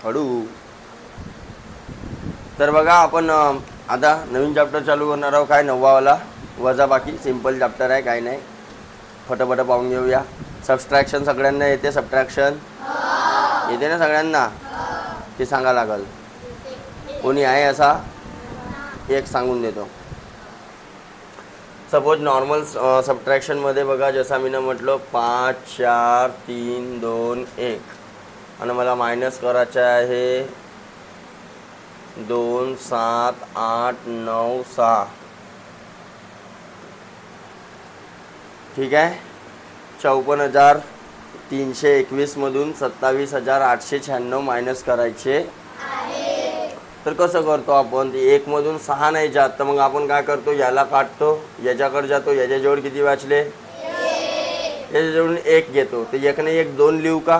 हळू. तर बघा आपण आता नवीन चॅप्टर चालू करणार आहोत. काय 9वावाला वजा बाकी. सिंपल चॅप्टर आहे, काय नाही, फटाफट पाहून घेऊया. सबस्ट्रॅक्शन सगळ्यांना येते? सबट्रॅक्शन येते ना सगळ्यांना? ते सांगा लागल. कोणी आहे असा? एक सांगून देतो. सपोज नॉर्मल सबट्रॅक्शनमध्ये बघा, जसं मी म्हटलं 5 4 3 2 1 आणि मला मायनस करायचं आहे 2 7 8 9 6. ठीक आहे. 54,321 मधून 27,896 मायनस करायचे. तर कसं करतो आपण? 1 मधून 6 नाही जात, तर मग आपण काय करतो? याला काढतो, याच्याकडे जातो, याच्या जवळ किती वाचले? याच्या जवळून 1 घेतो. तर 1 ने 1 2 लिहू का?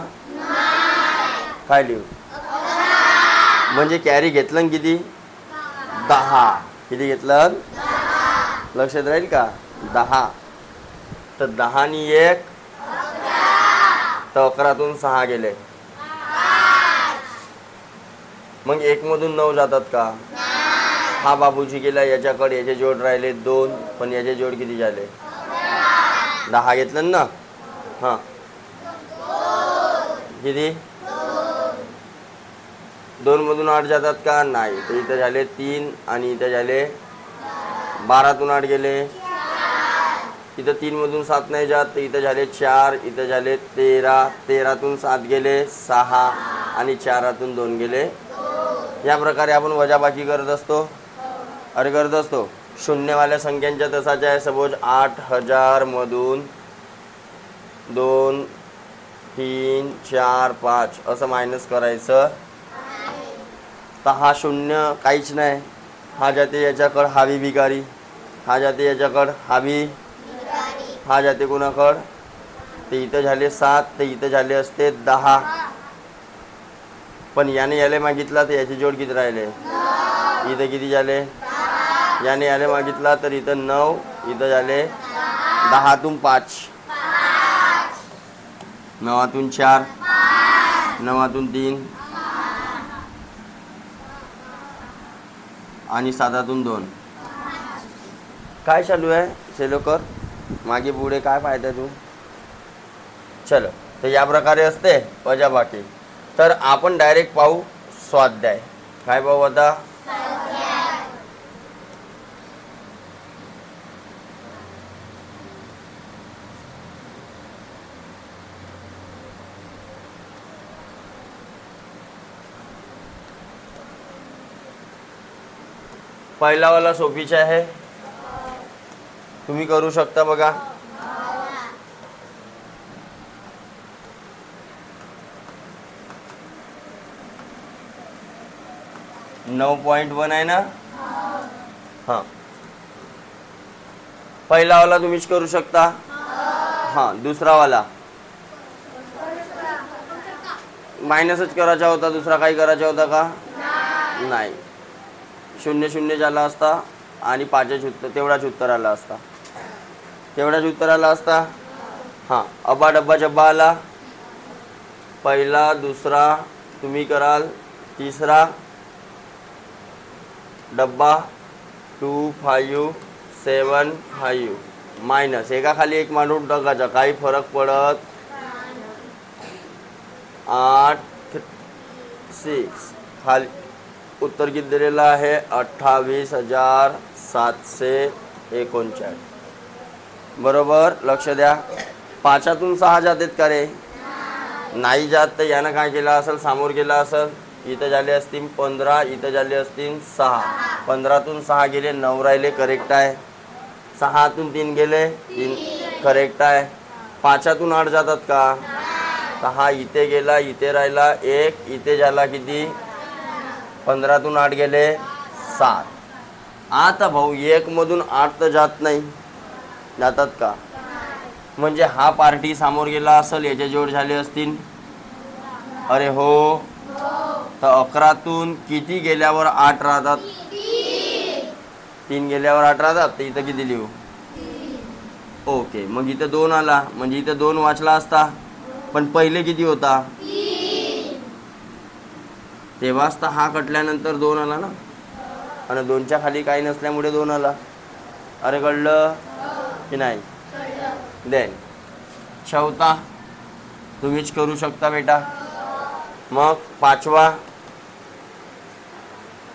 काय लिहू? म्हणजे कॅरी घेतलं ना किती? 10. किती घेतलं? लक्षात राहील का? 10. तर 10 नी 1 तर 11तून 6 गेले. मग 1 मधून 9 जातात का? हा बाबूजी गेला, याच्याकडे याचे जोड राहिले 2, पण याचे जोड किती झाले? 10 घेतलं ना. हां किती? 2 मधून 8 जातात का? नाही. तर इथं झाले 3 आणि इथं झाले 12तून 8 गेले. इथं 3 मधून 7 नाही जात, तर इथं झाले 4, इथं झाले 13, 13तून 7 गेले 6 आणि 4तून 2 गेले. या प्रकारे आपण वजाबाकी करत असतो. अरे करत असतो. शून्यवाल्या संख्यांच्या तसाच आहे. सपोज 8,000 मधून 2 3 4 5 असं मायनस करायचं. तर हा शून्य काहीच नाही. हा जाते याच्याकडं, हावी भिकारी. हा जाते याच्याकडं, हावी. हा जाते कोणाकडं? ते इथं झाले 7, तर इथं झाले असते 10. पण याने याले मागितला तर याचे जोड किती राहिले? इथं किती झाले? याने याले मागितला तर इथं 9, इथं झाले 10तून 5, 9तून 4, 9तून 3 आणि 7तून 2. काय चालू आहे? सेलो कर, मागे पुढे काय पाहताय तू? चलो. तर या प्रकारे असते वजाबाकी. तर आपण डायरेक्ट पाहू स्वाध्याय. काय पाहू आता? पहिला वाला सोपीचा आहे, तुम्ही करू शकता. बघा 9.1 आहे ना. हां पहिला वाला तुम्हीच करू शकता. हां दुसरा वाला मायनसच करायचा होता, दुसरा काही करायचा होता का? नाही. 0 0 झाला असता आणि 5च उत्तर, तेवढाच उत्तर आला असता, तेवढाच उत्तर आला असता. हां अब्बा डब्बा जब्बा आला. पहिला दुसरा तुम्ही कराल, तिसरा डब्बा 2 5 7 5 मायनस एका खाली एक मांडून टाकायचा, काही फरक पडत 8 6 खाली उत्तर किती दिलेलं आहे? 28,739. बरोबर. लक्ष द्या. 5तून 6 जातात का रे? नाही जात. तर यानं काय केलं असेल? समोर गेला असेल. इथं झाले असतील 15, इथं झाले असतील 6. 15तून 6 गेले, 9 राहिले, करेक्ट आहे. 6तून 3 गेले, 3 करेक्ट आहे. 5तून 8 जातात का? तर हा इथे गेला, इथे राहिला 1, इथे झाला किती? 15तून 8 गेले 7. आता भाऊ 1 मधून 8 तर जात नाही, जातात का? म्हणजे हा पार्टी समोर गेला असेल, याचे जोड झाले असतील. अरे हो. तर 11तून किती गेल्यावर 8 राहतात? 3 गेल्यावर 8 राहतात. तर इथं किती लिहू? ओके. मग इथं 2 आला, म्हणजे इथं 2 वाचला असता. पण पहिले किती होता? तेव्हाच तर हा कटल्यानंतर 2 आला ना, आणि 2च्या खाली काही नसल्यामुळे 2 आला. अरे कळलं की नाही? देन चौथा तुम्हीच करू शकता बेटा. मग 5वा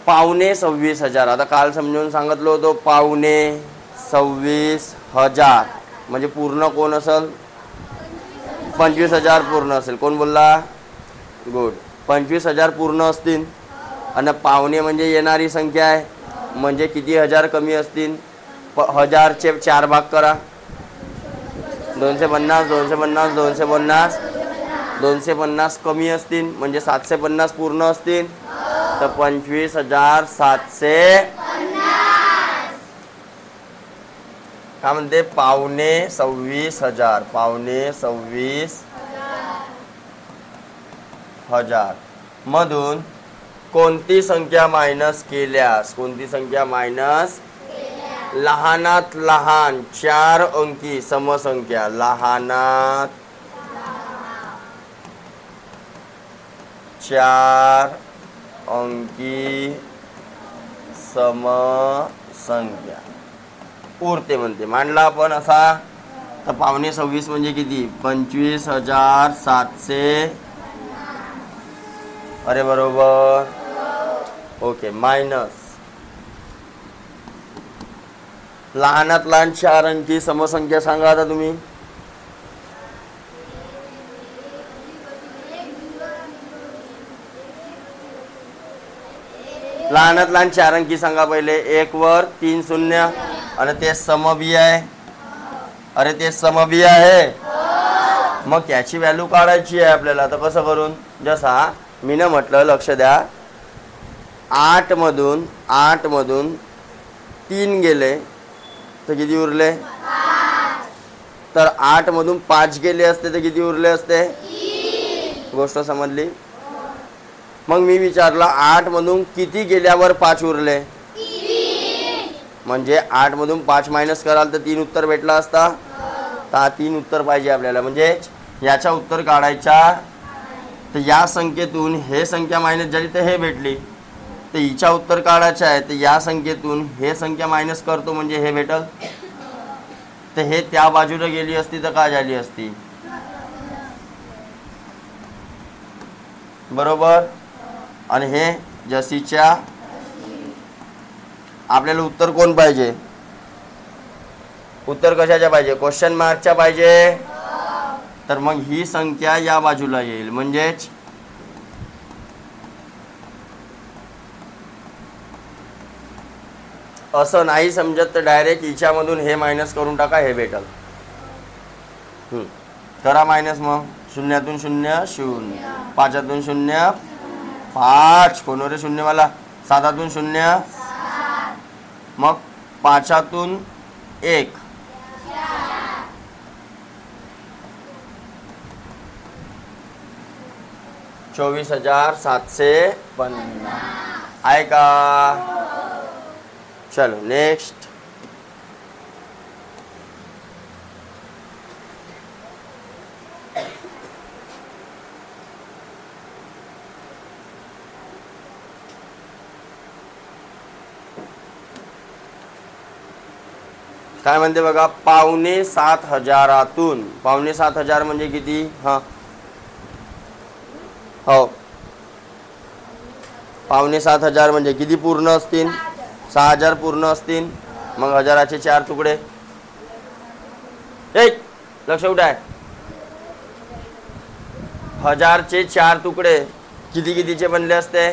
5,26,000. आता काल समजून सांगितलं होतं 5,26,000 म्हणजे पूर्ण कोण असेल? 25,000 पूर्ण असेल. कोण बोलला? गुड. 25,000 पूर्ण असतील आणि पावणे म्हणजे येणारी संख्या आहे, म्हणजे किती हजार कमी असतील? 1000चे 4 भाग करा. 250 250 250 250 कमी असतील म्हणजे 750 पूर्ण असतील, तर 25,750 काय म्हणते? 5,26,000. 5,26,000 मधून कोणती संख्या मायनस केल्यास? कोणती संख्या मायनस? लहानात लहान 4 अंकी समसंख्या. लहानात 4 अंकी समसंख्या उरते म्हणते. मांडला आपण असा, तर 5,26 म्हणजे किती? 25,700. अरे बरोबर. ओके. मायनस लहानात लहान 4 अंकी समसंख्या सांगा आता तुम्ही. लहानात लहान 4 अंकी सांगा पहिले. 1 वर 3 शून्य आणि ते समबी आहे. अरे ते समबी आहे, मग त्याची व्हॅल्यू काढायची आहे आपल्याला. तर कसं करून? जसा मी न म्हटलं, लक्ष द्या, 8 मधून 3 गेले तर किती उरले? तर 8 मधून 5 गेले असते तर किती उरले असते? गोष्ट समजली? मग मी विचारलं 8 मधून किती गेल्यावर 5 उरले? म्हणजे 8 मधून 5 मायनस कराल तर 3 उत्तर भेटला असता. तर 3 उत्तर पाहिजे आपल्याला. म्हणजे याचा उत्तर काढायचा, तर या संख्येतून हे संख्या मायनस झाली तर हे भेटली. तर हिचा उत्तर काढायचा आहे, तर या संख्येतून हे संख्या मायनस करतो म्हणजे हे भेटल. तर हे त्या बाजूला गेली असती तर काय झाली असती? बरोबर. आणि हे जशीच्या. आपल्याला उत्तर कोण पाहिजे? उत्तर कशाच्या पाहिजे? क्वेश्चन मार्कच्या पाहिजे. तर मग ही संख्या या बाजूला येईल. म्हणजेच असं नाही समजत तर डायरेक्ट हिच्यामधून हे मायनस करून टाका, हे भेटल. करा मायनस. मग 0तून 0 0, 5तून 0 5, कोण रे शून्यवाला? 7तून 0, मग 5तून 1, 24,750 आहे का? चलो नेक्स्ट. काय म्हणते बघा? 5,700,000 5,700,000 म्हणजे किती? हा हो, 5,700,000 म्हणजे किती पूर्ण असतील? 6,000 पूर्ण असतील. मग 1000चे 4 तुकडे. एक लक्ष कुठे आहे? 1000चे 4 तुकडे किती कितीचे बनले असते?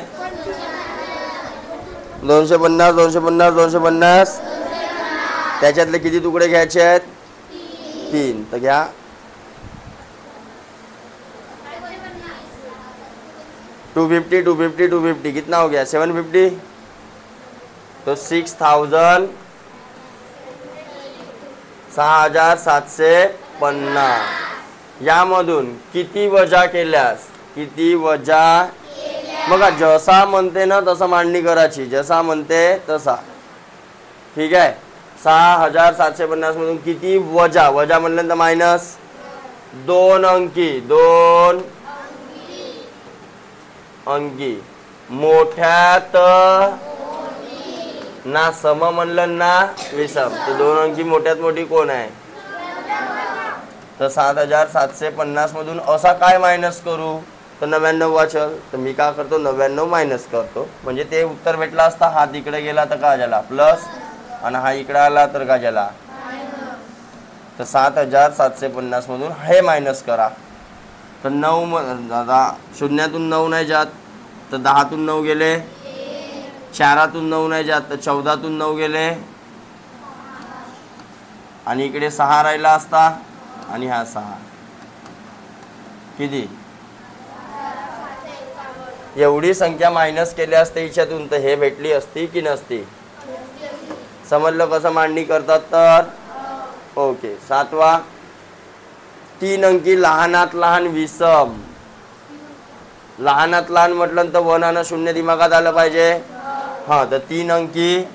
250 250 250. त्याच्यातले किती तुकडे घ्यायचे आहेत? 3. तर घ्या. टू फिफ्टी कितना हो गया? 750. तो 6,000 6,750. यामधून किती वजा केल्यास? किती वजा? बघा जसा म्हणते ना तसं मांडणी करायची. जसा म्हणते तसा. ठीक आहे. 6,750 मधून किती वजा? वजा म्हणल्यानंतर मायनस 2 अंकी. 2 अंकी मोठ्यात ना सम म्हणलं ना विषम, तर दोन अंकी मोठ्यात मोठी कोण आहे? तर 7750 मधून असा काय मायनस करू? तर 99 वाचल. तर मी काय करतो, 99 मायनस करतो, म्हणजे ते उत्तर भेटला असता. हा तिकडे गेला तर काय झाला? प्लस. आणि हा इकडे आला तर काय झाला? तर 7750 मधून हे मायनस करा. तर 9 शून्यातून 9 नाही जात, तर 10तून 9 गेले, 4तून 9 नाही जात, तर 14तून 9 गेले, आणि इकडे 6 राहिला असता, आणि हा 6 किती? एवढी संख्या मायनस केली असते हिच्यातून, तर हे भेटली असती की नसती? समजलं कसं मांडणी करतात तर? ओके. 7वा, 3 अंकी लहानात लहान विषम. लहानात लहान म्हटलं तर 1 आणि 0 दिमागात आलं पाहिजे. हा, तर 3 अंकी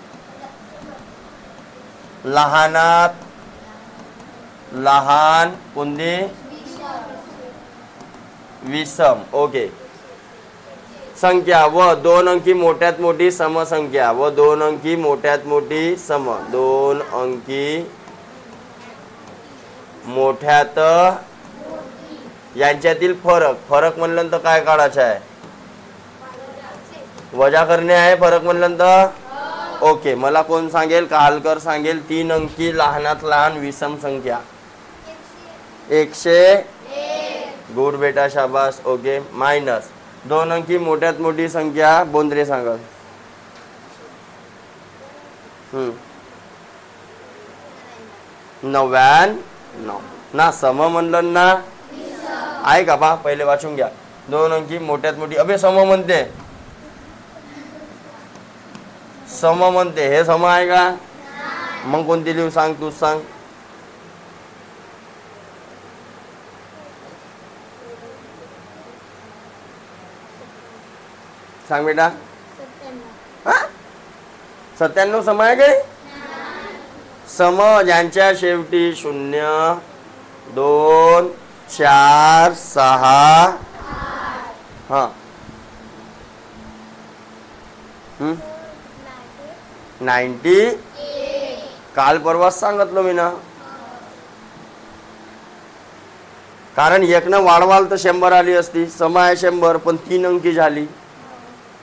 लहानात लहान कोणती? विषम. ओके. संख्या व 2 अंकी मोठ्यात मोठी समसंख्या, व 2 अंकी मोठ्यात मोठी सम. 2 अंकी मोठ्यात यांच्यातील फरक. फरक म्हणलं तर काय काढायचं आहे? वजा करणे आहे फरक म्हणलं तर. ओके. मला कोण सांगेल? कालकर सांगेल. 3 अंकी लहानात लहान विषम संख्या 101. गुड बेटा, शाबास. ओके. मायनस 2 अंकी मोठ्यात मोठी संख्या बोंद्रे सांगा. 99 ना सम म्हणलं ना आहे का? पहा पहिले वाचून घ्या. 2 अंकी मोठ्यात मोठी. अबे सम म्हणते, सम म्हणते, हे सम आहे का? मग कोणती लिहू सांग? तूच सांग. सांग बेटा. 97 सम आहे काय? सम ज्यांच्या शेवटी 0, 2, 4, 6. हा. 90. काल परवाच सांगितलं मी ना. कारण 1 न वाढवाल तर 100 आली असती. सम आहे 100, पण 3 अंकी झाली.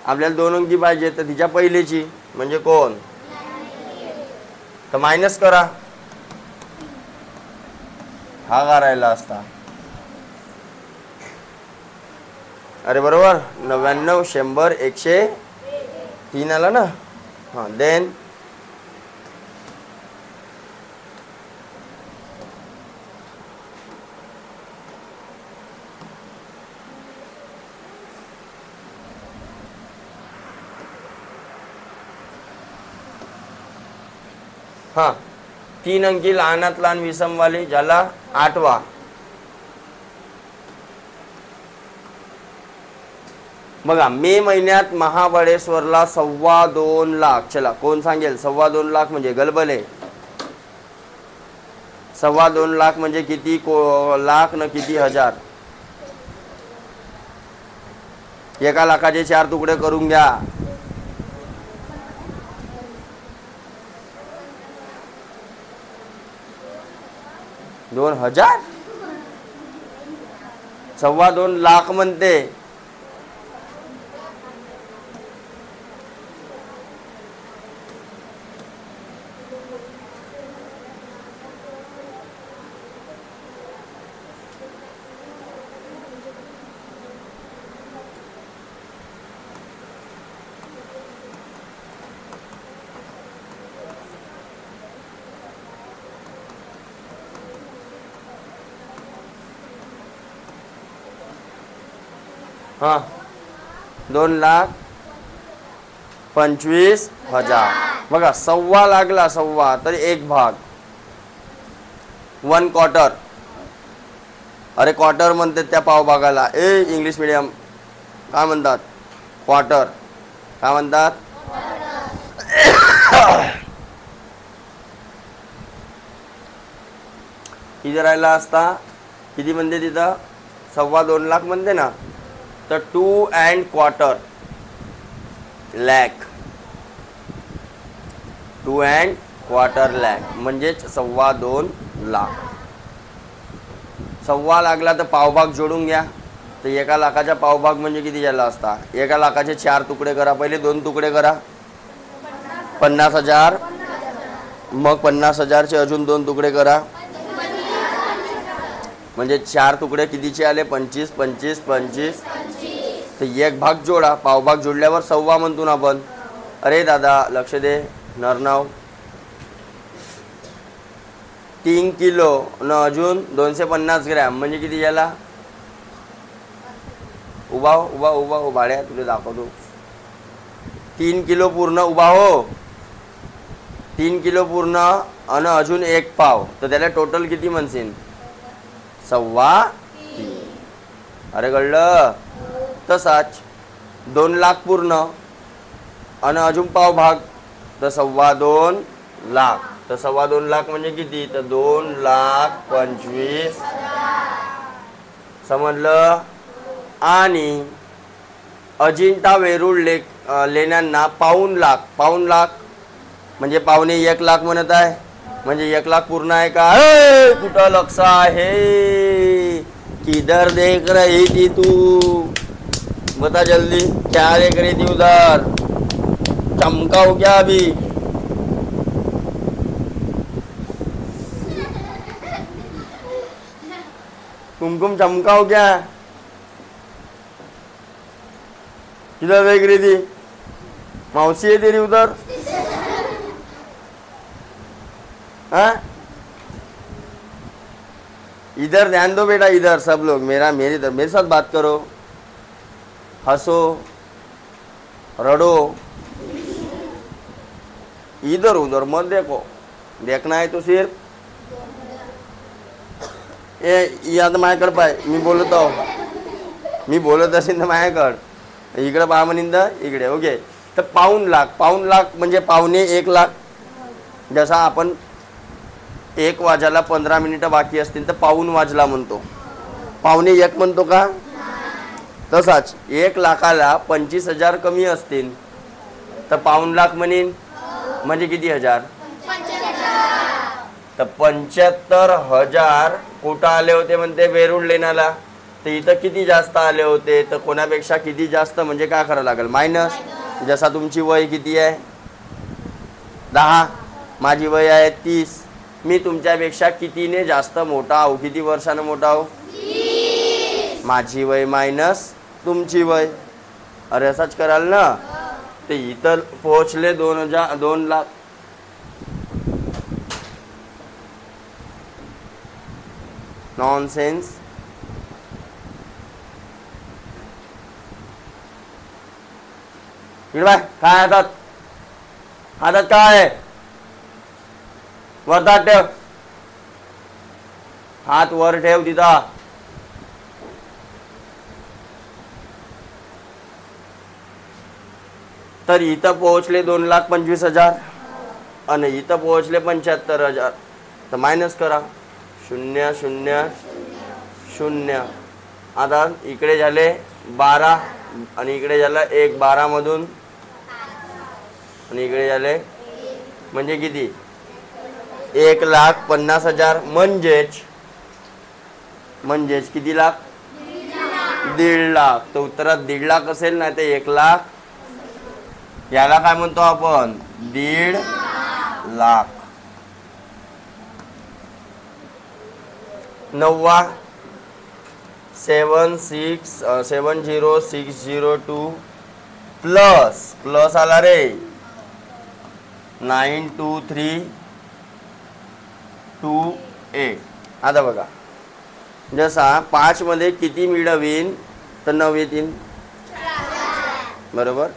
आपल्याला 2 अंकी पाहिजे, तर तिच्या पहिलीची म्हणजे कोण? तर मायनस करा. हा का राहिला असता? अरे बरोबर. 99, 100, 103 आला ना. हा. देन हा 3 अंकी लहानात लहान विषमवाली झाला 8वा. बघा, मे महिन्यात महाबळेश्वरला 2.25 लाख. चला कोण सांगेल? 2.25 लाख म्हणजे गलबले. 2.25 लाख म्हणजे किती लाख न किती हजार? 1 लाखाचे 4 तुकडे करून घ्या. 2000. 2.25 लाख म्हणते. हा 2,25,000. बघा 1.25 लागला, 1.25 तर 1 भाग 1 क्वार्टर. अरे क्वार्टर म्हणतात त्या पाव भागाला. इंग्लिश मीडियम काय म्हणतात? क्वार्टर. काय म्हणतात? किती राहिला असता? किती म्हणते तिथं? 2.25 लाख म्हणते ना. तर 2 1/4. लॅक, 2.25 लाख म्हणजेच 2.25 लाख. 2.25 लाखला तर पावभाग जोडून घ्या. तर 1 लाखाचा पावभाग म्हणजे किती झाला असता? 1 लाखाचे 4 तुकडे करा. पहिले 2 तुकडे करा. 50,000. मग 50,000चे अजून 2 तुकडे करा. म्हणजे 4 तुकडे कितीचे आले? 25, 25, 25. तर 1 भाग जोडा. पावभाग जोडल्यावर 2.25 म्हणतो ना आपण. अरे दादा लक्ष दे. नरनाव 3 किलो न अजून 250 ग्रॅम म्हणजे किती झाला? उभा हो, उभा उभा हो भाड्या, तुला दाखवतो. 3 किलो पूर्ण. उभा हो. 3 किलो पूर्ण आणि अजून 1 पाव, तर त्याला टोटल किती म्हणशील? 2.25. अरे कळलं? तसाच 2 लाख पूर्ण आणि अजून पाव भाग, तर 2.25 लाख. तर 2.25 लाख म्हणजे किती? तर 2,25,000. समजलं? आणि अजिंठा वेरूळ लेण्यांना पाऊण लाख. पाऊण लाख म्हणजे 1.25 लाख म्हणत आहे. म्हणजे 1 लाख पूर्ण आहे का? कुठं लक्ष आहे? किधर देख रही थी तू? बता जल्दी, क्या देख रही थी उधर? चमकाओ क्या अभी? कुमकुम चमकाओ क्या? किधर देख रही थी? मौसी है तेरी उधर? हाँ, इधर ध्यान दो बेटा. इधर सब लोग मेरे साथ बात करो. हंसो, रड़ो, इधर उधर मत देखो. देखना है तो सिर्फ या तर माझ्याकडे पाय. मी बोलत असेल तर माझ्याकडे इकडे पहा म्हणीन तर इकडे. ओके. तर पाऊण लाख. पाऊण लाख म्हणजे 1.25 लाख. जसा आपण 1 वाजायला 15 मिनिटं बाकी असतील तर पाऊण वाजला म्हणतो. 1.25 म्हणतो का? तसाच 1 लाखाला 25,000 कमी असतील तर पाऊण लाख म्हणीन. म्हणजे किती हजार? तर 75,000 कुठं आले होते म्हणते? वेरूळ लेण्याला. तर इथं किती जास्त आले होते? तर कोणापेक्षा किती जास्त म्हणजे काय करावं लागेल? मायनस. जसा तुमची वय किती आहे? 10. माझी वय आहे 30. मी तुमच्यापेक्षा कितीने जास्त मोठा आहो? किती वर्षानं मोठा आहो? माझी वय मायनस तुमची वय. अरे असंच कराल ना. ते इतर पोहोचले 2 लाख. नॉनसेन्स. इकडे काय हातात? हातात काय आहे? वरतात ठेव. हात वर ठेव तिथं. तर इथं पोहोचले 2,25,000 आणि इथं पोहोचले 75,000. तर मायनस करा. 0 0 0. आता इकडे झाले 12 आणि इकडे झालं 1. 12 मधून आणि इकडे झाले म्हणजे किती? 1,50,000. म्हणजेच किती लाख? 1.5 लाख. तर उत्तरात 1.5 लाख असेल, नाही तर 1 लाख. याला काय म्हणतो आपण? 1.5 लाख. 9वा 70602 प्लस आला रे 92328. आता बघा, जसा 5 मध्ये किती मिळवीन? तर 9 येतील. बरोबर.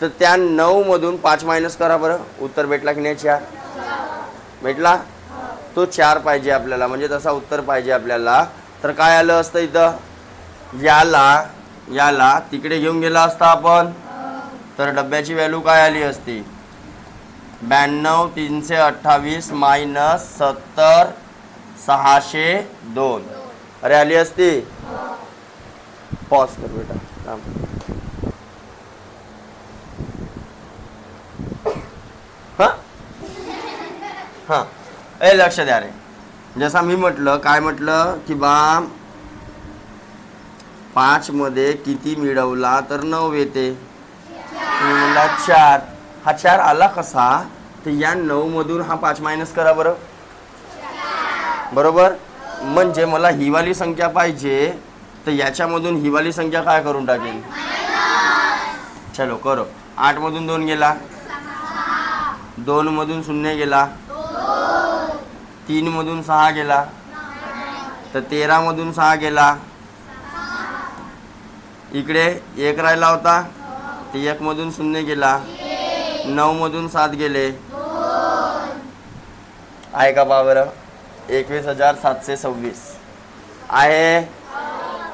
तर त्या 9 मधून 5 मायनस करा बरं. उत्तर भेटला की नाही? 4 भेटला. तो 4 पाहिजे आपल्याला, म्हणजे तसा उत्तर पाहिजे आपल्याला. तर काय आलं असतं इथं? याला तिकडे घेऊन गेला असता आपण. तर डब्याची व्हॅल्यू काय आली असती? 92,328 मायनस 70,602. अरे आली असती. पॉज कर बेटा. हां लक्ष द्या रे, जसा मी म्हटलं काय म्हटलं की बा 5 मध्ये किती मिळवला तर 9 येते. तुम्ही म्हणला 4. हा 4 आला कसा, तर या 9 मधून हा 5 मायनस करा बरं. बरोबर, म्हणजे मला ही वाली संख्या पाहिजे, तर याच्यामधून ही वाली संख्या काय करून टाकेल. चलो करो. 8 मधून 2 गेला, 2 मधून 0 गेला, 3 मधून 6 गेला, तर 13 मधून 6 गेला. इकडे 1 राहिला होता, ते 1 मधून 0 गेला, 9 मधून 7 गेले. आहे का पहा बरं, 21,726 आहे.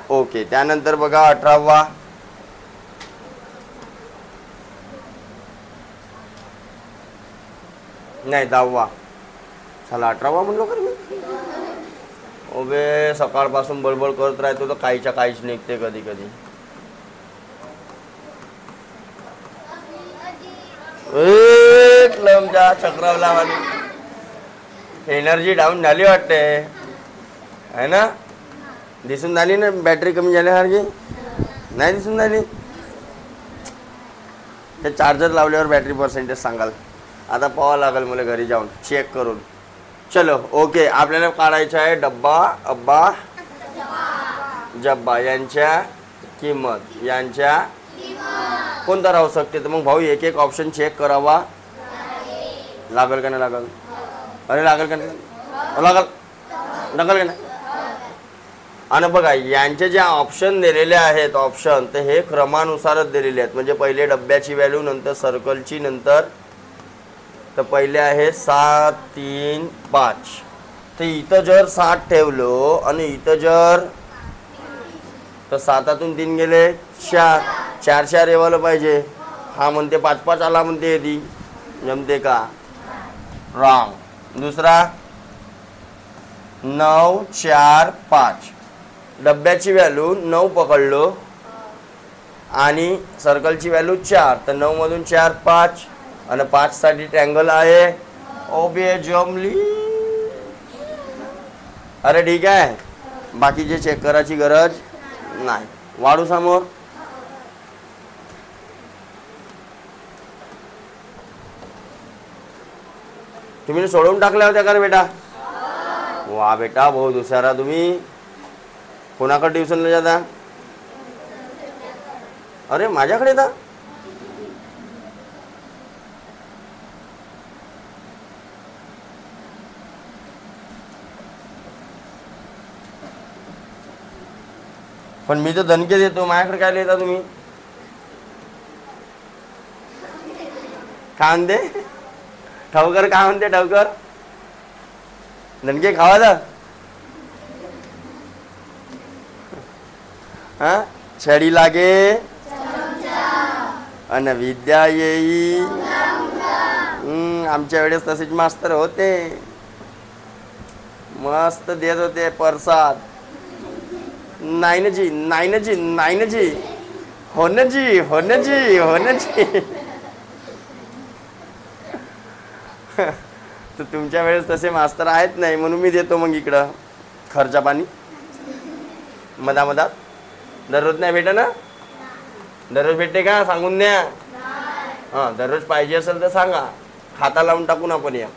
ओके, त्यानंतर बघा 18वा. नाही 10वा. चला 18वा म्हणलो का मी. ओबे सकाळपासून बळबळ करत राहतो तर काहीच्या काहीच निघते कधी कधी. लमजा चक्रावला वाली एनर्जी डाऊन झाली वाटते आहे ना. दिसून झाली ना बॅटरी कमी झाल्यासारखी. नाही दिसून झाली. ते चार्जर लावल्यावर बॅटरी पर्सेंटेज सांगाल. आता पाहावं लागेल मला घरी जाऊन चेक करून. चलो ओके, आपल्याला काढायचं आहे डब्बा अब्बा जब्बा यांच्या किंमत. यांच्या कोणता राहू शकते, तर मग भाऊ एक एक ऑप्शन चेक करावा लागल का नाही लागल. अरे लागल का नाही लागल का नाही. आणि बघा यांचे जे ऑप्शन दिलेले आहेत ऑप्शन, तर हे क्रमानुसारच दिलेले आहेत. म्हणजे पहिले डब्याची व्हॅल्यू, नंतर सर्कलची, नंतर तर पहिले आहे 7 3 5. तर इथं जर 7 ठेवलो आणि इथं जर, तर 7तून 3 गेले 4, 4 4 येवायला पाहिजे. हा म्हणते 5 5 आला म्हणते येते. जमते का. रॉंग. दुसरा 9 4 5. डब्याची व्हॅल्यू 9 पकडलो आणि सर्कलची व्हॅल्यू 4, तर 9 मधून 4 5 आणि 5 साठी ट्रँगल आहे. ओबे जमली. अरे ठीक आहे, बाकीचे चेक करायची गरज नाही. वाढू समोर. तुम्ही सोडवून टाकल्या होत्या का रे बेटा. वा बेटा बहुत हुशारा तुम्ही. कोणाकडे ट्युशनला जाता. अरे माझ्याकडे जा. पण मी तर दणके देतो, माझ्याकडे काय लिहिता तुम्ही. काय म्हणते ठाऊकर, काय म्हणते ठाऊकर. दणके खावा. हा छडी लागे अन विद्या येई. आमच्या वेळेस तसेच मास्तर होते, मस्त देत होते प्रसाद. नाही ना जी, नाही ना जी, नाही ना जी, हो ना जी, हो ना जी, हो ना जी. तर तुमच्या वेळेस तसे मास्तर आहेत नाही, म्हणून मी देतो मग इकडं खर्चा पाणी मधामधात. दररोज नाही भेटा ना. दररोज भेटते का सांगून द्या. हां दररोज पाहिजे असेल तर सांगा, खाता लावून टाकून आपण. या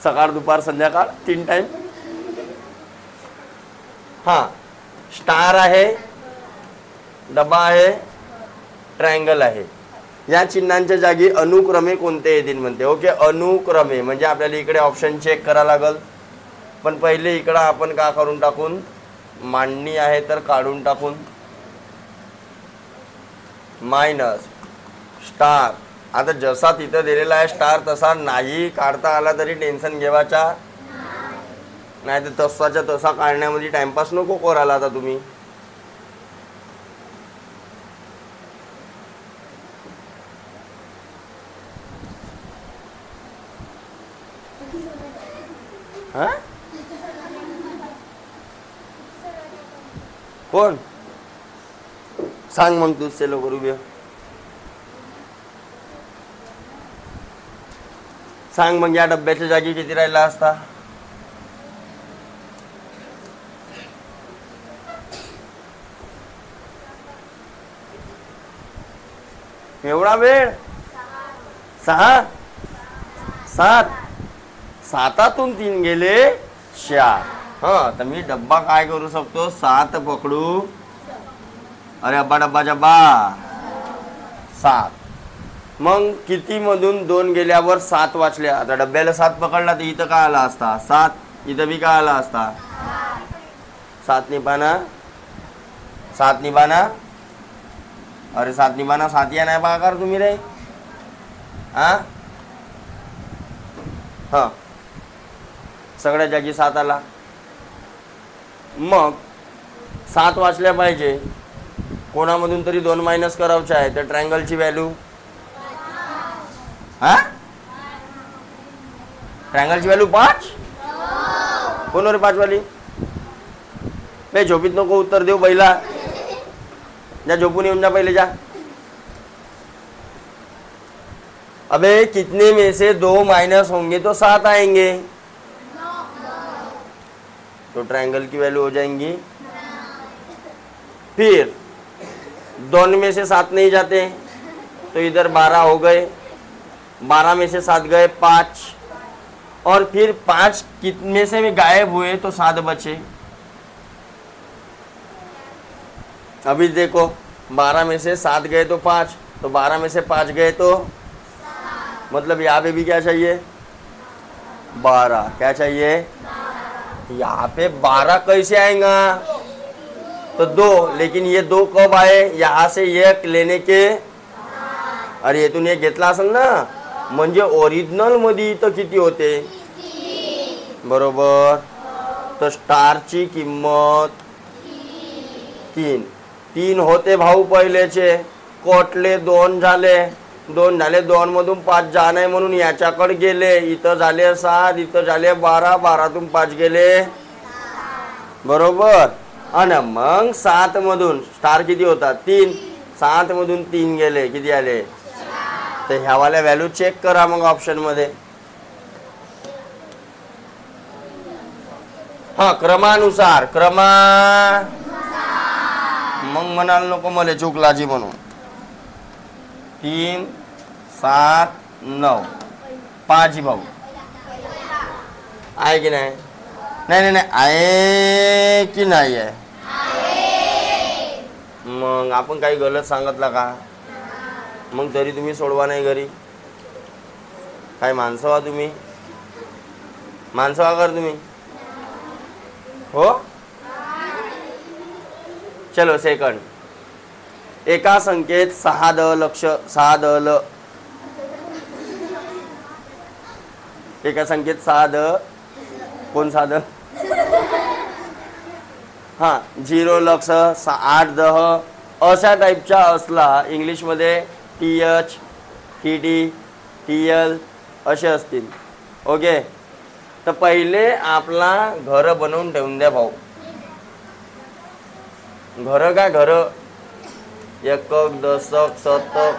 सकाळ दुपार संध्याकाळ 3 टाइम. हां स्टार आहे, डबा आहे, ट्रायंगल आहे. या चिन्हांच्या जागी अनुक्रमे कोणते येतील म्हणते. ओके अनुक्रमे म्हणजे आपल्याला इकडे ऑप्शन चेक करावं लागल. पण पहिले इकडं आपण का करून टाकून, मांडणी आहे तर काढून टाकून मायनस स्टार. आता जसा तिथं दिलेला आहे स्टार तसा नाही काढता आला तरी टेन्शन घेवायचा नाही. तर तसाच्या तसा काढण्यामध्ये टाइमपास नको करायला आता तुम्ही. हा कोण सांग मग तूच से लोक रुबे. सांग मग या डब्याच्या जागी किती राहिला असता? एवढा वेळ? 6 7 7तून 3 गेले 4. हा, तर मी डब्बा काय करू शकतो? 7 पकडू. अरे अब्बा डब्बा जब्बा 7. मग किती मधून 2 गेल्यावर 7 वाचले. आता डब्याला 7 पकडला तर इथं काय आला असता? 7. इथं बी काय आला असता? 7 निभाना 7 निभाना. अरे 7 निभाना 7 या नाही बघा तुम्ही रे. हा हा, सगळ्या जागी 7 आला. मग 7 वाचल्या पाहिजे. कोणामधून तरी 2 मायनस करायचे आहे. तर ट्रायंगलची व्हॅल्यू हा, ट्रायंगलची व्हॅल्यू 5. कोण रे 5 वाली? बे झोपीत नको उत्तर देऊ पहिला. जा झोपून येऊन जा पहिले जा. अबे कितने में से 2 माइनस होंगे तो 7 आएंगे. तो ट्रायंगल की वैल्यू हो जाएंगी. फिर 2 में से 7 नहीं जाते तो इधर 12 हो गए. 12 में से 7 गए 5. और फिर 5 कितने से में गायब हुए तो 7 बचे. अभी देखो 12 में से 7 गए तो 5, तो 12 में से 5 गए तो मतलब यहाँ पे भी क्या चाहिए? 12. क्या चाहिए? यहाँ पे 12 कैसे आएगा? तो 2. लेकिन ये 2 कब आए? यहाँ से 1 लेने के. अरे येथून 1 घेतला असेल ना. म्हणजे ओरिजिनल मध्ये इथं किती होते? 3. बरोबर. तर स्टारची किंमत 3. 3 होते भाऊ पहिलेचे. कोटले 2 झाले. 2 झाले. 2 मधून 5 जा नाही म्हणून याच्याकडे गेले. इथं झाले 7. इथं झाले 12. 12तून 5 गेले. बरोबर. आणि मग 7 मधून स्टार किती होता? 3. 7 मधून 3 गेले. किती आले? तर ह्यावाल्या व्हॅल्यू चेक करा मग ऑप्शन मध्ये. हा, क्रमानुसार. मग म्हणाल नको मला चुकलाजी म्हणून. 3 7 9 5 भाऊ आहे की नाही? नाही नाही आहे की नाही आहे? मग आपण काही गलत सांगितलं का? मग तरी तुम्ही सोडवा नाही घरी. काय माणसं व्हा तुम्ही? माणसं व्हा कर तुम्ही. हो, चलो सेकंड. एका संख्येत 6 दशलक्ष 6 दल. एका संख्येत 6 कोण 6 हा 0 लक्ष 8 दह अशा टाईपच्या असला इंग्लिशमध्ये TH TD TL असे असतील. ओके, तर पहिले आपला घर बनवून ठेवून द्या भाऊ. घर काय घर? एकक दशक शतक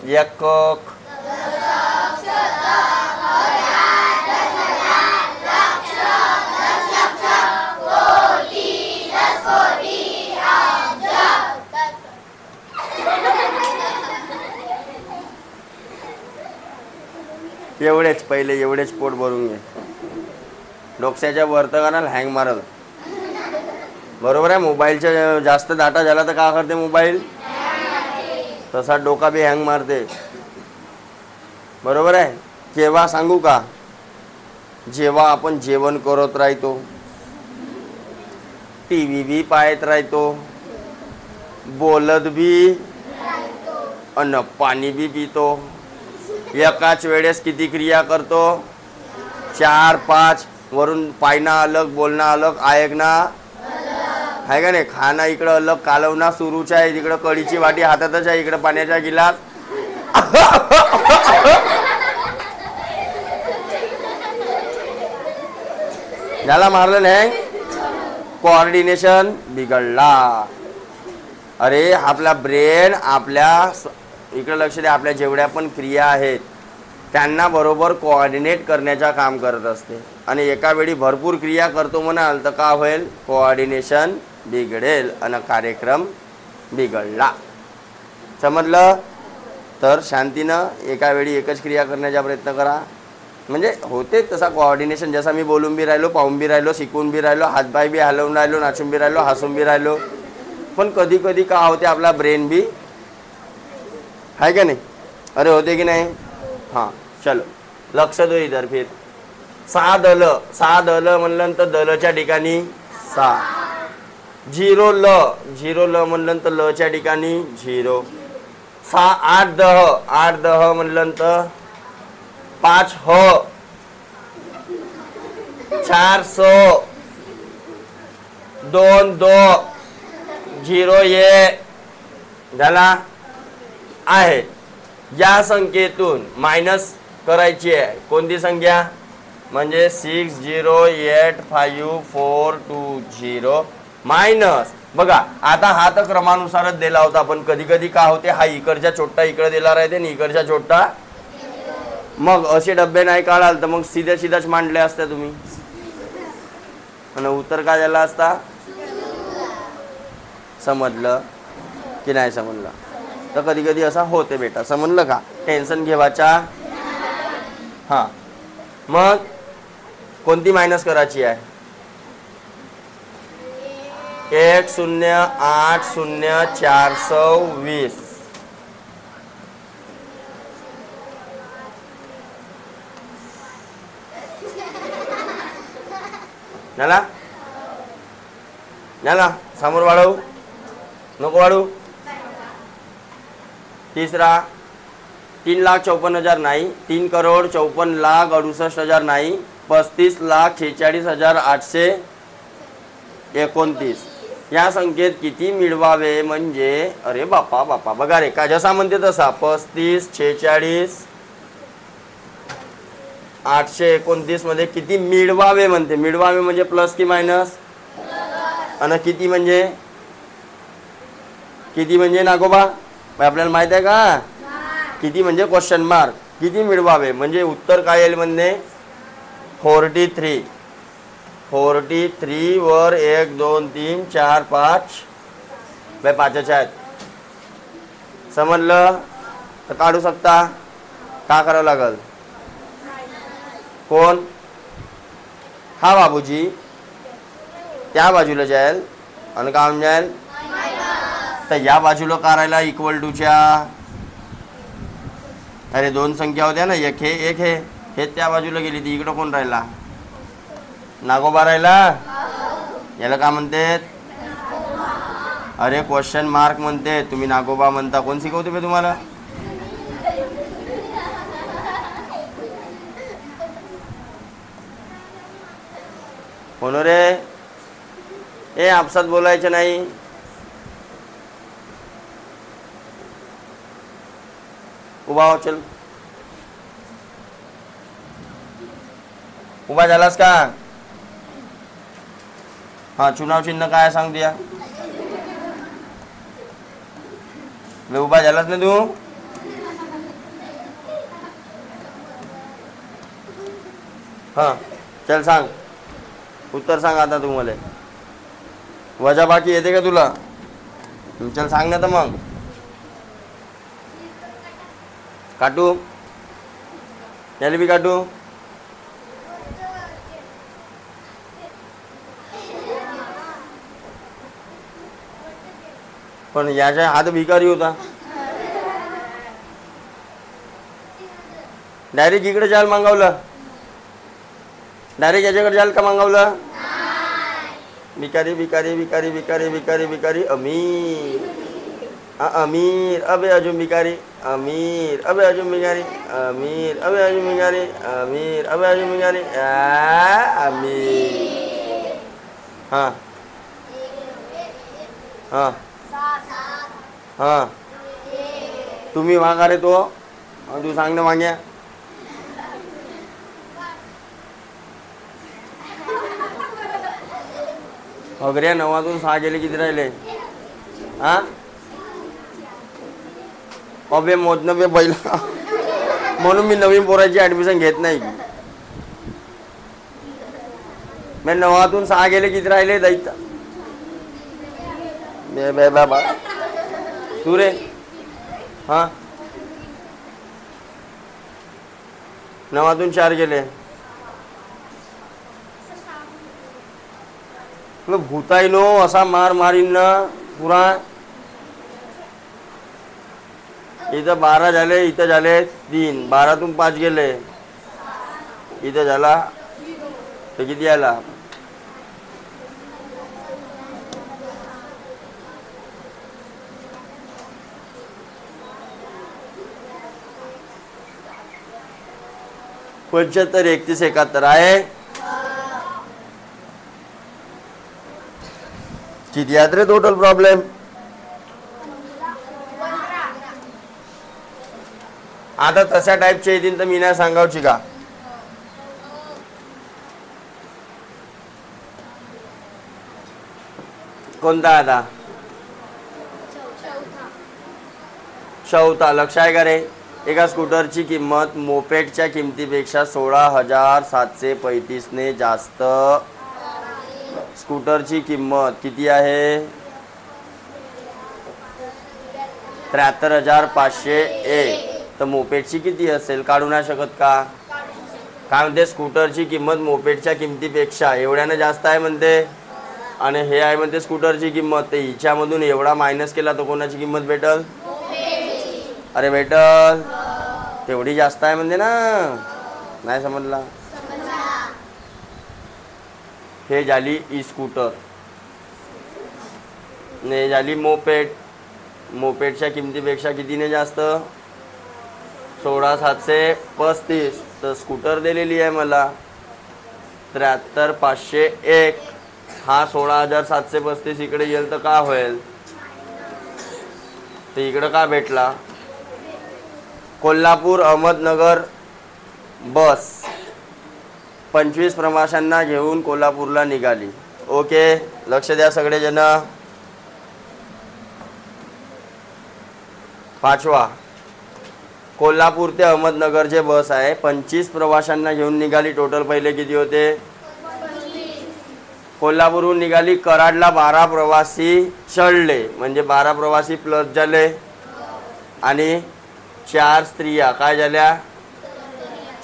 एकक एवढेच पहिले एवढेच पोट भरून घे. डोक्याच्या वर्तकानाला हँग मारल. बरोबर आहे. मोबाईलच्या जास्त डाटा झाला तर काय करते मोबाईल? तसा डोका बी हँग मारते. बरोबर आहे. केव्हा सांगू का? जेव्हा आपण जेवण करत राहतो, TV बी पाहत राहतो, बोलत बी अन्न पाणी बी पितो. एकाच वेळेस किती क्रिया करतो? 4 5. वरून पायना अलग, बोलणं अलग, ऐकणं आहे का नाही? खाणं इकडं अलग, कालवणं सुरूच आहे. तिकडं कढीची वाटी हातातच आहे, इकडं पाण्याचा गिलास. झाला मारलं नाही. कोऑर्डिनेशन बिघडला. अरे आपला ब्रेन आपल्या इकडे लक्ष द्या, आपल्या जेवढ्या पण क्रिया आहेत त्यांना बरोबर कोऑर्डिनेट करण्याचं काम करत असते. आणि एका वेळी भरपूर क्रिया करतो म्हणाल तर का होईल, कोऑर्डिनेशन बिघडेल आणि कार्यक्रम बिघडला. समजलं? तर शांतीनं एका वेळी एकच क्रिया करण्याचा प्रयत्न करा. म्हणजे होते तसा कोऑर्डिनेशन, जसा मी बोलून बी राहिलो, पाहून बी राहिलो, शिकून बी राहिलो, हातपाय बी हलवून राहिलो, नाचून बी राहिलो, हसून बी राहिलो. पण कधी कधी का होते, आपला ब्रेन बी आहे का नाही, अरे होते की नाही. हां चलो लक्ष दो इधर. फिर 6 दल, 6 दल म्हणलं तर दलच्या ठिकाणी 6. 0 ल, 0 ल म्हणलं तर लच्या ठिकाणी 0. 6 8 दह, 8 दह म्हणलं तर 5 ह, 4 स, 2 दो, 0 ये झाला आहे. या संख्येतून मायनस करायची आहे. कोणती संख्या, म्हणजे 608542 मायनस. बघा आता हा तर क्रमानुसारच दिला होता, पण कधी कधी का होते, हा इकडच्या छोटा इकडे दिला राहते आणि इकडच्या छोटा, मग असे डब्बे नाही काढाल तर मग सीधेच मांडले असते तुम्ही आणि उत्तर काय झाला असता. समजलं की नाही समजलं? तर कधी कधी असा होते बेटा, समजलं का? टेन्शन घेवायचा. हां मग कोणती मायनस करायची आहे, 10804020 झाला झाला. समोर वाढवू नको वाढू. तिसरा 3,54,000 नाही, 3,54,68,000 नाही, 35,46,829. या संख्येत किती मिळवावे, म्हणजे अरे बापा बापा बघा रे, का जसा म्हणते तसा 35 46 829 मध्ये किती मिळवावे म्हणते. मिळवावे म्हणजे प्लस की मायनस, आणि किती म्हणजे नागोबा आपल्याला माहित आहे का? किती म्हणजे क्वेश्चन मार्क. किती मिळवावे म्हणजे उत्तर काय येईल म्हणजे 43. 43 वर 1 2 3 4 5 5च्या आहेत. समजलं? तर काढू शकता. का करावं लागल? कोण? हा बाबूजी त्या बाजूला जाईल आणि काम जाईल तर या बाजूला करायला इक्वल टूच्या. अरे 2 संख्या होत्या ना, एक हे त्या बाजूला गेली, ती इकडं कोण राहिला? नागोबा राहिला. याला का म्हणते? अरे क्वेश्चन मार्क म्हणते, तुम्ही नागोबा म्हणता. कोण शिकवते बे तुम्हाला? कोण रे? ए आपसात बोलायचं नाही. उभा हो, चल. उभा झालास का? हा चुनाव चिन्ह काय सांग द्या. उभा झालास ना तू? हा चल सांग, उत्तर सांग आता तू मला. वजा बाकी येते का तुला? चल सांग ना तर मग. काटू त्याला बी काटू. पण याच्या हात भिकारी होता. डायरेक्ट इकडे जाल मागवलं, डायरेक्ट याच्याकडे जाल का मागवलं? भिकारी भिकारी भिकारी भिकारी भिकारी भिकारी अमीर अमीर अबे अजून भिकारी अमीर अबे अजून भिकारी अमीर अबे अजून भिकारी अमीर अबे अजून भिकारी अमीर. हां हां हां तुम्ही मागा रे तो, तू सांग ना माग्या. अगरे 9तून 6 गेले, किती राहिले? हा अबे मोजणं बे बैला, म्हणून मी नवीन पोराची ऍडमिशन घेत नाही. मी 9तून 6 गेले, किती राहिले दैत्य बे बाबा तू रे. हा 9तून 4 गेले. भूताई नो असा मार मारीन ना पुरा. इथं 12 झाले, इथं झाले 3, 12तून 5 गेले, इथं झाला तर किती आला. पंच्याहत्तर 31 71 आहे. किती आहेत रे टोटल प्रॉब्लेम. आता तशा टाईपचे येतील तर मी नाही सांगावची का. कोणता आता चौथा. लक्ष आहे का रे. एका स्कूटरची किंमत मोपेडच्या किमतीपेक्षा 16,735 ने जास्त. स्कूटरची किंमत किती आहे 73,501. तर मोपेडची किती असेल काढू नाही शकत का. काय म्हणते स्कूटरची किंमत मोपेडच्या किमतीपेक्षा एवढ्यानं जास्त आहे म्हणते. आणि हे आहे म्हणते स्कूटरची किंमत. ते हिच्यामधून एवढा मायनस केला तर कोणाची किंमत भेटल. अरे भेटल तेवढी जास्त आहे म्हणते ना. नाही समजला. हे झाली ई स्कूटर ने झाली मोपेड. मोपेडच्या किमतीपेक्षा कितीने जास्त 16,735. तर स्कूटर दिलेली आहे मला 73,501. हा 16,735 इकडे येईल तर का होईल. तर इकडं का भेटला. कोल्हापूर अहमदनगर बस 25 प्रवाशांना घेऊन कोल्हापूरला निघाली. ओके लक्ष द्या सगळेजण. 5वा कोल्हापूर ते अहमदनगर जे बस आहे 25 प्रवाशांना घेऊन निघाली. टोटल पहिले किती होते. कोल्हापूरहून निघाली. कराडला 12 प्रवासी चढले म्हणजे 12 प्रवासी प्लस झाले. आणि 4 स्त्रिया काय झाल्या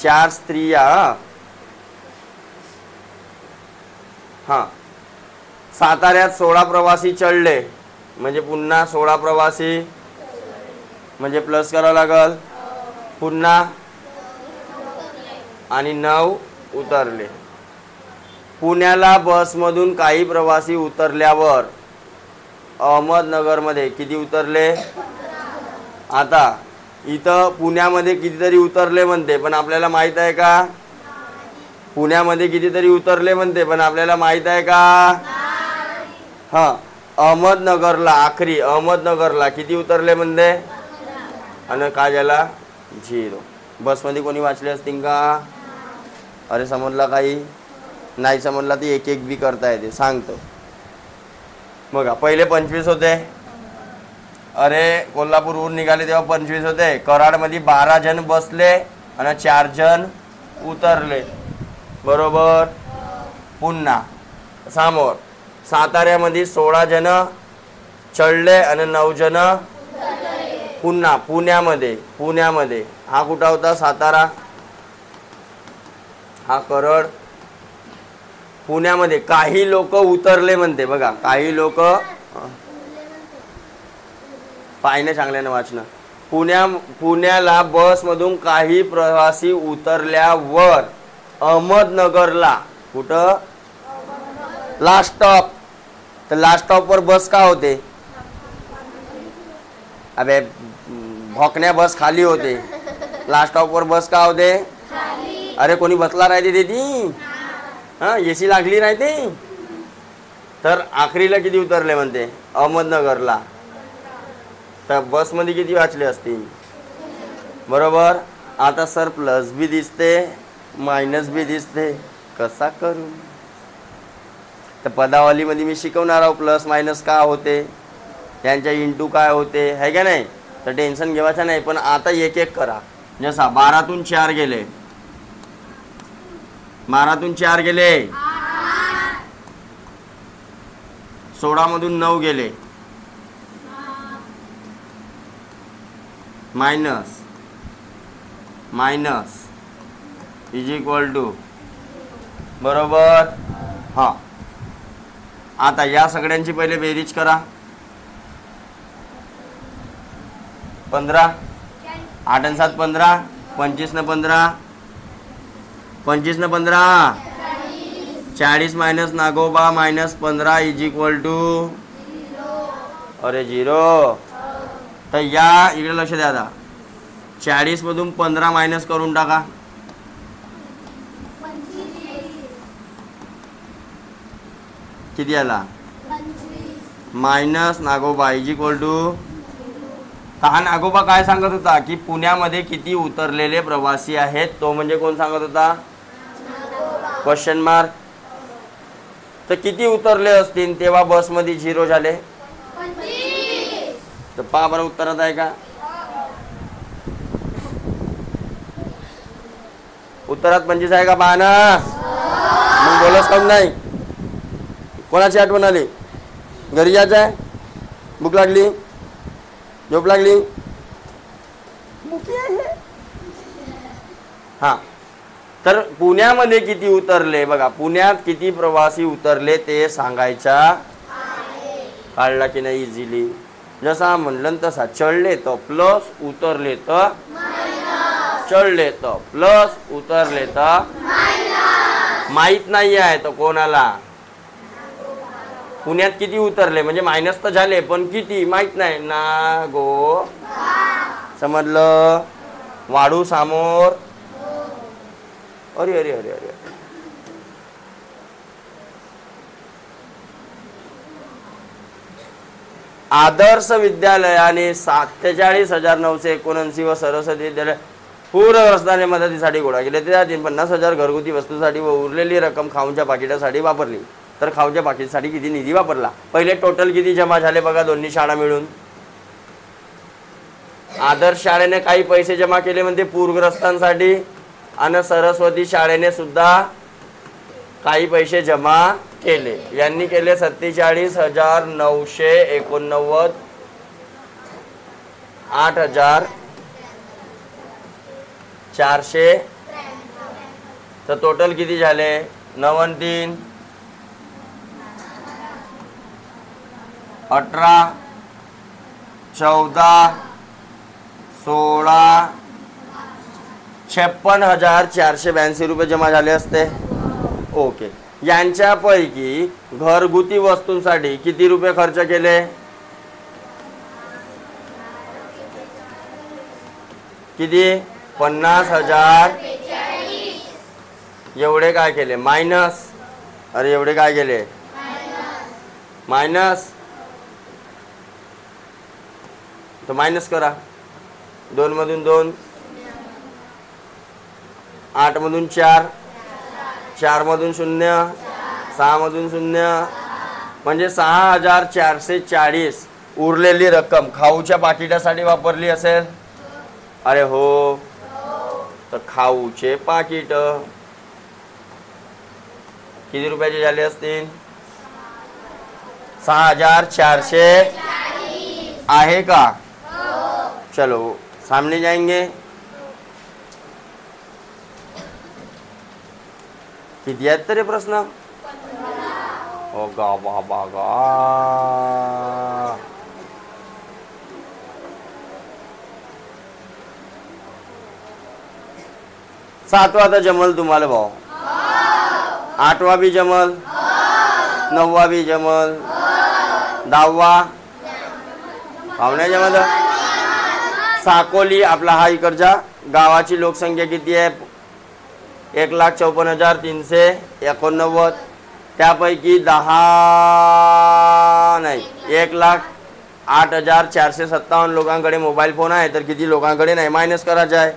4 स्त्रिया. हां साताऱ्यात 16 प्रवासी चढले म्हणजे पुन्हा 16 प्रवासी म्हणजे प्लस करावं लागल. पुन्हा आणि 9 उतरले. पुण्याला बसमधून काही प्रवासी उतरल्यावर अहमदनगरमध्ये किती उतरले. आता इथं पुण्यामध्ये कितीतरी उतरले म्हणते पण आपल्याला माहित आहे का. पुण्यामध्ये कितीतरी उतरले म्हणते पण आपल्याला माहित आहे का. हां अहमदनगरला आखरी अहमदनगरला किती उतरले म्हणते. आणि काय झाला 0. बसमध्ये कोणी वाचले असतील का. अरे समजला काही नाही समजला ती एक एक बी करता येते सांगतो. बघा पहिले 25 होते. अरे कोल्हापूरहून निघाले तेव्हा 25 होते. कराडमध्ये 12 जण बसले आणि 4 जण उतरले बरोबर. पुन्हा समोर साताऱ्यामध्ये 16 जण चढले आणि 9 जण. पुन्हा पुण्यामध्ये हा कुठं होता सातारा. हा करड. पुण्यामध्ये काही लोक उतरले म्हणते. बघा काही लोक पाहिणे चांगल्याने वाचणं. पुण्याला बसमधून काही प्रवासी उतरल्यावर अहमदनगरला कुठं लास्ट स्टॉप. तर लास्ट स्टॉपवर बस का होते. अबे भोकण्या बस खाली होते. लास्ट स्टॉपवर बस का होते. अरे कोणी बसला राहते ती हां एसी लागली राहते. तर आखरीला किती उतरले म्हणते अहमदनगरला. तर बसमध्ये किती वाचले असतील बरोबर. आता सर प्लस बी दिसते मायनस बी दिसते कसा करू. तर पदावलीमध्ये मी शिकवणार आहोत प्लस मायनस का होते त्यांच्या इंटू काय होते है का नाही. तर टेन्शन घेवायचं नाही. पण आता एक एक करा. जसा 12तून 4 गेले, 12तून 4 गेले, 16मधून 9 गेले, minus minus is equal to बरोबर. हां, आता या सगळ्यांची पहिले बेरीज करा. 15, 8 आणि 7 15, 25 न 15, 25 न 15, 40 मायनस नागोबा मायनस 15 इज इक्वल टू अरे 0. तर या इकडे लक्ष द्या. आता 40 मधून 15 मायनस करून टाका. किती आला? मायनस नागोबा इज इक्वल टू. हा नागोबा काय सांगत होता की पुण्यामध्ये किती उतरलेले प्रवासी आहेत, तो म्हणजे कोण सांगत होता? Question mark. तर किती उतरले असतील तेव्हा बसमध्ये 0 झाले? तर पहा बरं उत्तरात आहे का? उत्तरात 25 आहे का? पहा ना. मग बोलच कम नाही. कोणाची आठवण आली? घरी जायचं आहे? भूक लागली? झोप लागली? हां, तर पुण्यामध्ये किती उतरले बघा. पुण्यात किती प्रवासी उतरले ते सांगायचा. काढला की नाही इझिली? जसा म्हणलं तसा. चढले तर प्लस, उतरले तर चढले तर प्लस, उतरले तर माहित नाही आहे तर कोणाला? पुण्यात किती उतरले म्हणजे मायनस तर झाले पण किती माहित नाही ना. गो समजलं? वाढू समोर. अरे अरे अरे अरे आदर्श विद्यालयाने 47,979 व सरस्वती विद्यालय पूरग्रस्तांना मदतीसाठी गोळा केले. त्यातील 50,000 घरगुती वस्तूसाठी व उरलेली रक्कम खाऊच्या पाकिटासाठी वापरली. तर खाऊच्या पाकिटासाठी किती निधी वापरला? पहिले टोटल किती जमा झाले बघा दोन्ही शाळा मिळून. आदर्श शाळेने काही पैसे जमा केले म्हणते पूरग्रस्तांसाठी आणि सरस्वती शाळेने सुद्धा काही पैसे जमा केले. यांनी केले 47,989, 8,400. तर टोटल किती झाले? 9 आणि 3 18, 14, 16, 56,482 रुपये जमा झाले असते. ओके. यांच्यापैकी घरगुती वस्तूंसाठी किती रुपये खर्च केले? किती? 50,000. एवढे काय केले? मायनस. अरे एवढे काय केले? मायनस. तो मायनस करा. 2 मधून 2, 8 मधून 4, 4 मधून 0, 6 मधून 0 म्हणजे 6,440. उरलेली रक्कम खाऊच्या पाकिटासाठी वापरली असेल. अरे हो. तर खाऊचे पाकिट किती रुपयाचे झाले असतील? 6,440 आहे का? चलो सामने जाएंगे. किती आहेत तरी प्रश्न? हो गा बाबा गा. सातवा तर जमल तुम्हाला भाऊ. 8वा भी जमल, 9वा भी जमल, 10वा पाहुण्या जमल. साकोली आपला हा इकडच्या गावाची लोकसंख्या किती आहे? 1,54,389. त्यापैकी 1,08,457 लोकांकडे मोबाईल फोन आहे. तर किती लोकांकडे नाही? मायनस करायचं आहे.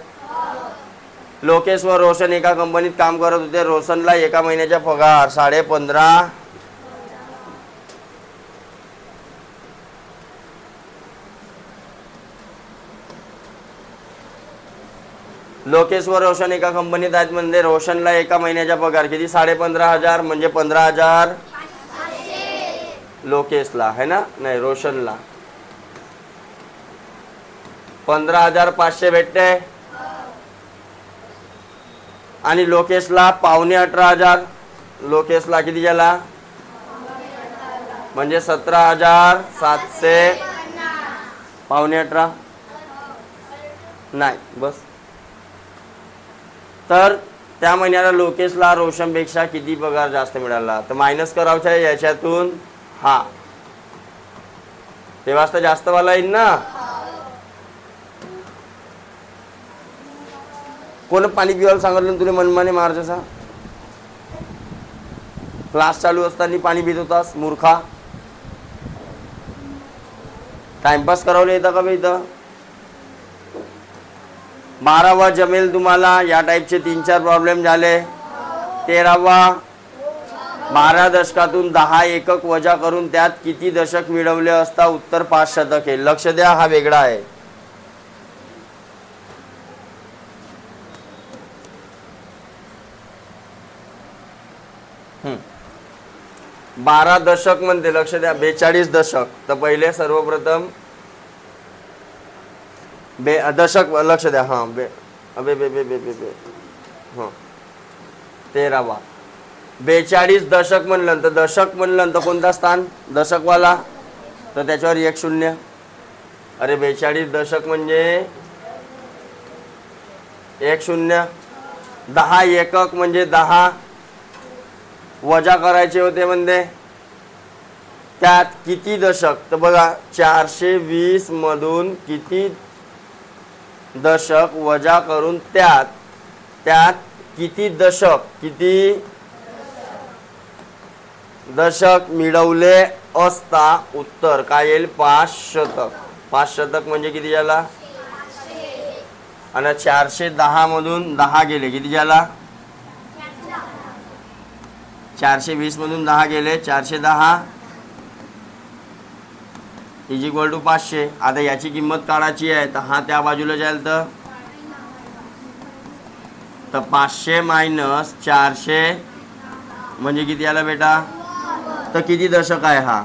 लोकेश व रोशन एका कंपनीत काम करत होते. रोशनला एका महिन्याचा पगार 15.5. लोकेश व रोशन एका कंपनीत आहेत म्हणजे रोशनला एका महिन्याचा पगार किती 15,500 म्हणजे 15,000 लोकेशला है ना, नाही रोशनला 15,500 भेटते आणि लोकेशला 18,500. लोकेशला किती झाला म्हणजे 17,700 18,500 नाही बस. तर त्या महिन्याला लोकेशला रोशनपेक्षा किती पगार जास्त मिळाला तर मायनस करायचा आहे याच्यातून हा, तेव्हाच तर जास्त वाला येईल ना. कोण पाणी पिवायला सांगितलं तुला मनमाने मार्चचा क्लास चालू असताना पाणी पित होतास मूर्खा. टाइमपास करावलं येतं का बे इथं. 12वा जमेल तुम्हाला. या टाईपचे 3-4 प्रॉब्लेम झाले. 13वा 12 दशकातून 10 एकक वजा करून त्यात किती दशक मिळवले असता उत्तर 5 शतक आहे. लक्ष द्या हा वेगळा आहे. 12 दशक म्हणते लक्ष द्या 42 दशक. तर पहिले सर्वप्रथम दशक लक्ष द्या हां बे अबे बे बे बे बे बे हां 13वा 42 दशक म्हणलं तर दशक म्हणलं तर कोणता स्थान दशकवाला तर त्याच्यावर 1 0. अरे 42 दशक म्हणजे 1 0. 10 एकक म्हणजे 10 वजा करायचे होते म्हणजे त्यात किती दशक तर बघा 420 मधून किती दशक वजा करून त्यात किती दशक मिळवले असता उत्तर काय येईल 5 शतक. 5 शतक म्हणजे किती झाला आणि 410 मधून 10 गेले किती झाला 420 मधून 10 गेले 410 इज इक्वल टू 500. आता याची किंमत काढायची आहे तर हा त्या बाजूला जाईल तर 500 मायनस 400 म्हणजे किती आला बेटा तर किती दशक आहे हा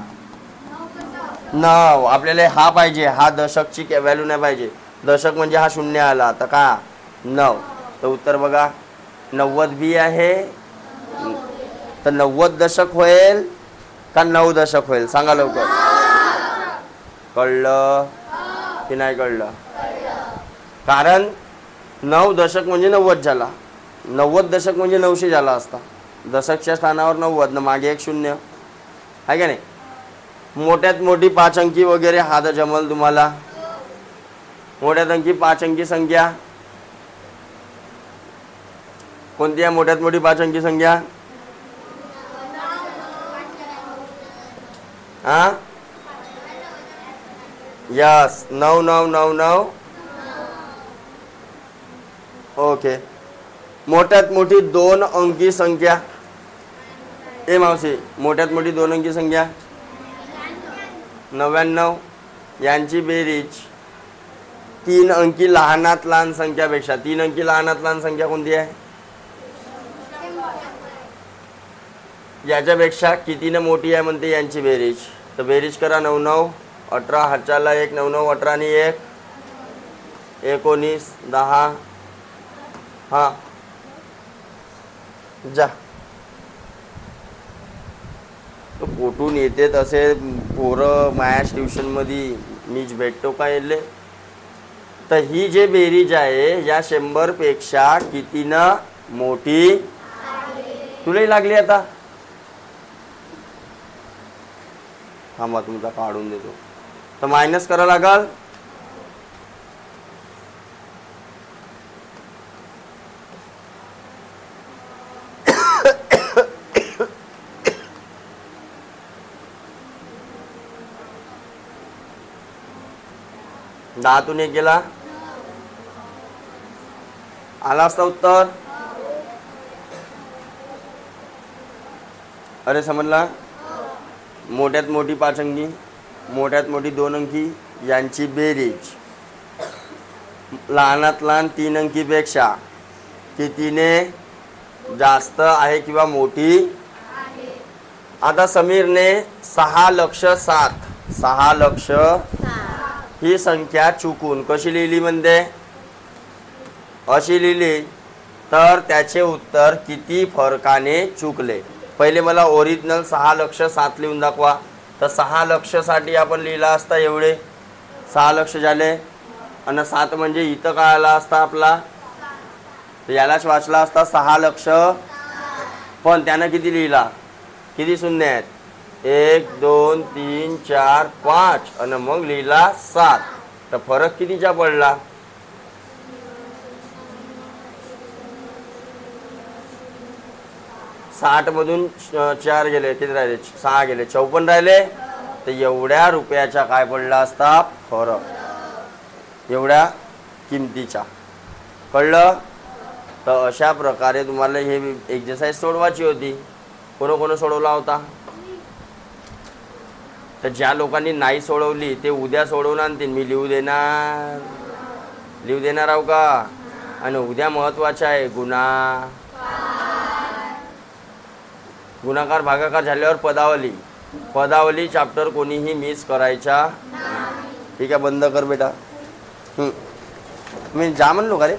9. आपल्याला हा पाहिजे हा दशकची व्हॅल्यू नाही पाहिजे. दशक म्हणजे हा 0 आला तर का 9. तर उत्तर बघा 90 बी आहे. तर 90 दशक होईल का 9 दशक होईल सांगा लवकर. कळलं की नाही कळलं. कारण 9 दशक म्हणजे 90 झाला. 90 दशक म्हणजे 900 झाला असता. दशकच्या स्थानावर 90 न मागे 1 0 आहे का नाही. मोठ्यात मोठी 5 अंकी वगैरे हा तर जमल तुम्हाला. मोठ्यात अंकी 5 अंकी संख्या कोणती आहे मोठ्यात मोठी 5 अंकी संख्या हा यस 9999. ओके. मोठ्यात मोठी 2 अंकी संख्या ए मावशी मोठ्यात मोठी 2 अंकी संख्या 99 यांची बेरीज 3 अंकी लहानात लहान संख्यापेक्षा 3 अंकी लहानात लहान संख्या कोणती आहे याच्यापेक्षा कितीने मोठी आहे म्हणते यांची बेरीज. तर बेरीज करा 99 18 हातच्याला 1 99 18 आणि 1 19 10 हां जा. तो पोटून येते तसे पोरं मॅथ्स ट्युशनमध्ये मीच भेटतो का येले. तर ही जे बेरीज आहे या 100 पेक्षा कितीनं मोठी तुलाही लागली. आता थांबा तुमचा काढून देतो. तर मायनस करा लागल. दहातून 1 गेला आला असता उत्तर. अरे समजला. मोठ्यात मोठी 5 अंकी मोठ्यात मोठी 2 अंकी यांची बेरीज लहानात लहान 3 अंकीपेक्षा कितीने जास्त आहे किंवा मोठी? आता समीरने 6,07,000 ही संख्या चुकून कशी लिहिली म्हणजे अशी लिहिली, तर त्याचे उत्तर किती फरकाने चुकले? पहिले मला ओरिजिनल 6,07,000 लिहून दाखवा. तर 6,00,000 साठी आपण लिहिला असता एवढे 6,00,000 झाले, आणि 7 म्हणजे इथं काय आला असता आपला, तर यालाच वाचला असता 6,00,000. पण त्यानं किती लिहिला, किती शून्य आहेत, 1 2 3 4 5 आणि मग लिहिला 7. तर फरक कितीचा पडला? 60 मधून 4 गेले, किती राहिले, 6 गेले, 54 राहिले. तर एवढ्या रुपयाचा काय पडला असता फरक, एवढ्या किमतीचा. कळलं? तर अशा प्रकारे तुम्हाला हे एक्सरसाइज सोडवायची होती. कोण सोडवला होता? तर ज्या लोकांनी नाही सोडवली ते उद्या सोडवून आणतील, मी लिहू देणार आहो का? आणि उद्या महत्वाचं आहे गुणाकार भागाकार झाल्यावर पदावली चॅप्टर कोणीही मिस करायचा. ठीक आहे, बंद कर बेटा. मी जा म्हणलो का रे?